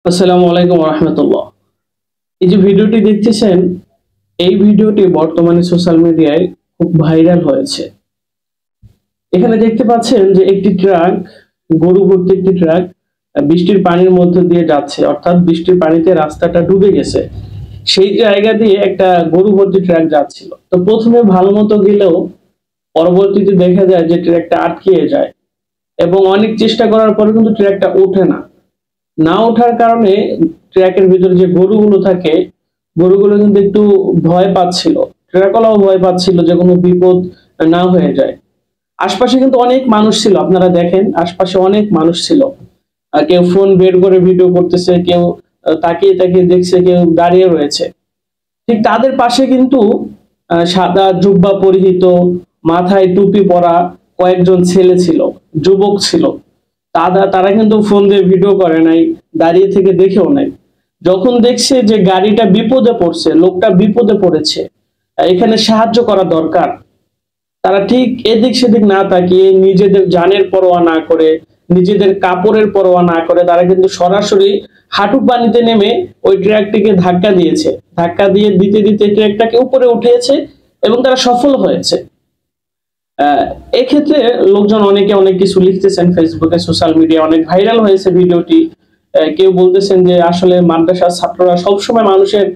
আসসালামু আলাইকুম রাহমাতুল্লাহ। এই যে ভিডিওটি দেখতেছেন, এই ভিডিওটি বর্তমানে সোশ্যাল মিডিয়ায় খুব ভাইরাল হয়েছে। এখানে দেখতে পাচ্ছেন যে একটি ট্রাক, গরু ভর্তি একটি ট্রাক বৃষ্টির পানির মধ্য দিয়ে যাচ্ছে, অর্থাৎ বৃষ্টির পানিতে রাস্তাটা ডুবে গেছে। সেই জায়গা দিয়ে একটা গরু ভর্তি ট্রাক যাচ্ছিল। তো প্রথমে ভালো মতো গেলেও পরবর্তীতে দেখা যায় যে ট্রাকটা আটকে যায় এবং অনেক চেষ্টা করার পরে কিন্তু ট্রাকটা ওঠে না। না ওঠার কারণে ট্র্যাকের ভিতরে যে গরুগুলো থাকে, গরুগুলো কিন্তু একটু ভয় পাচ্ছিল। ট্রাকওয়ালাও ভয় পাচ্ছিল যে কোনো বিপদ না হয়ে যায়। আশপাশে কিন্তু অনেক মানুষ ছিল, আপনারা দেখেন আশপাশে অনেক মানুষ ছিল। কেউ ফোন বের করে ভিডিও করতেছে, কেউ তাকিয়ে তাকিয়ে দেখছে, কেউ দাঁড়িয়ে রয়েছে। ঠিক তাদের পাশে কিন্তু সাদা জুব্বা পরিহিত, মাথায় টুপি পরা কয়েকজন ছেলে ছিল, যুবক ছিল। তারা কিন্তু ফোন দিয়ে ভিডিও করে নাই, দাঁড়িয়ে থেকে দেখেও নাই। যখন দেখছে যে গাড়িটা বিপদে পড়ছে, লোকটা বিপদে পড়েছে, এখানে সাহায্য করা দরকার, তারা ঠিক এদিক সেদিক না তাকিয়ে, নিজেদের জানের পরোয়া না করে, নিজেদের কাপড়ের পরোয়া না করে, তারা কিন্তু সরাসরি হাঁটু পানিতে নেমে ওই ট্রাকটিকে ধাক্কা দিয়েছে। ধাক্কা দিয়ে দিতে দিতে ট্রাকটাকে উপরে উঠিয়েছে এবং তারা সফল হয়েছে। এক্ষেত্রে লোকজন অনেকে অনেক কিছু লিখতেছেন, ফেসবুকে সোশ্যাল মিডিয়া অনেক ভাইরাল হয়েছে ভিডিওটি। কেউ বলতেছেন যে আসলে মাদ্রাসার ছাত্ররা সবসময় মানুষের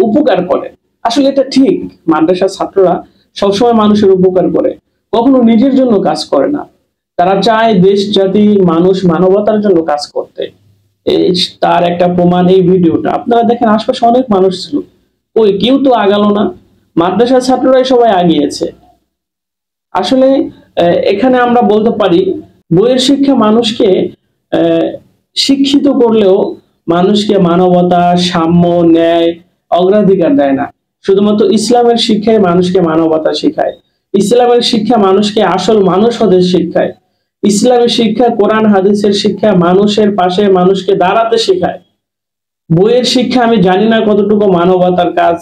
উপকার করে। আসলে এটা ঠিক, মাদ্রাসার ছাত্ররা সবসময় মানুষের উপকার করে, কখনো নিজের জন্য কাজ করে না। তারা চায় দেশ জাতি মানুষ মানবতার জন্য কাজ করতে। তার একটা প্রমাণ এই ভিডিওটা। আপনারা দেখেন আশপাশে অনেক মানুষ ছিল, ওই কেউ তো আগালো না, মাদ্রাসার ছাত্ররাই সবাই আগিয়েছে। আসলে এখানে আমরা বলতে পারি বইয়ের শিক্ষা মানুষকে শিক্ষিত করলেও মানুষকে মানবতা, সাম্য, ন্যায়, অগ্রাধিকার দেয় না। শুধুমাত্র ইসলামের শিক্ষায় মানুষকে মানবতা শেখায়। ইসলামের শিক্ষা মানুষকে আসল মানুষ হতে শেখায়। ইসলামের শিক্ষা, কোরআন হাদিসের শিক্ষা মানুষের পাশে মানুষকে দাঁড়াতে শেখায়। বইয়ের শিক্ষা আমি জানি না কতটুকু মানবতার কাজ,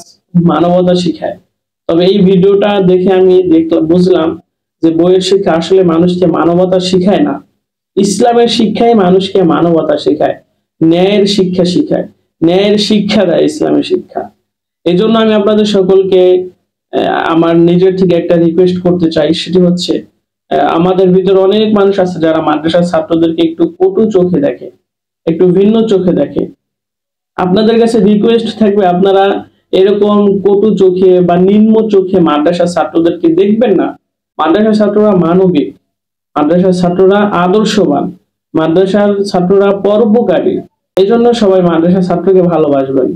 মানবতা শিখায়। তবে এই ভিডিওটা দেখে আমি বুঝলাম যে বইয়ের শিক্ষা আসলে মানুষকে মানবতা শিখায় না। ইসলামের শিক্ষাই মানুষকে মানবতা শেখায়, ন্যায়ের শিক্ষা শিখায়, ন্যায়ের শিক্ষা দেয় ইসলামের শিক্ষা। এই জন্য আমি আপনাদের সকলকে আমার নিজের থেকে একটা রিকোয়েস্ট করতে চাই, সেটি হচ্ছে আমাদের ভিতরে অনেক মানুষ আছে যারা মাদ্রাসার ছাত্রদেরকে একটু কটু চোখে দেখে, একটু ভিন্ন চোখে দেখে। আপনাদের কাছে রিকোয়েস্ট থাকবে, আপনারা এরকম কটু চোখে বা নিম্ন চোখে মাদ্রাসার ছাত্রদেরকে দেখবেন না। মাদ্রাসার ছাত্ররা মানবিক, মাদ্রাসার ছাত্ররা আদর্শবান, মাদ্রাসার ছাত্ররা পরোপকারী। এই জন্য সবাই মাদ্রাসার ছাত্রকে ভালোবাসবেন।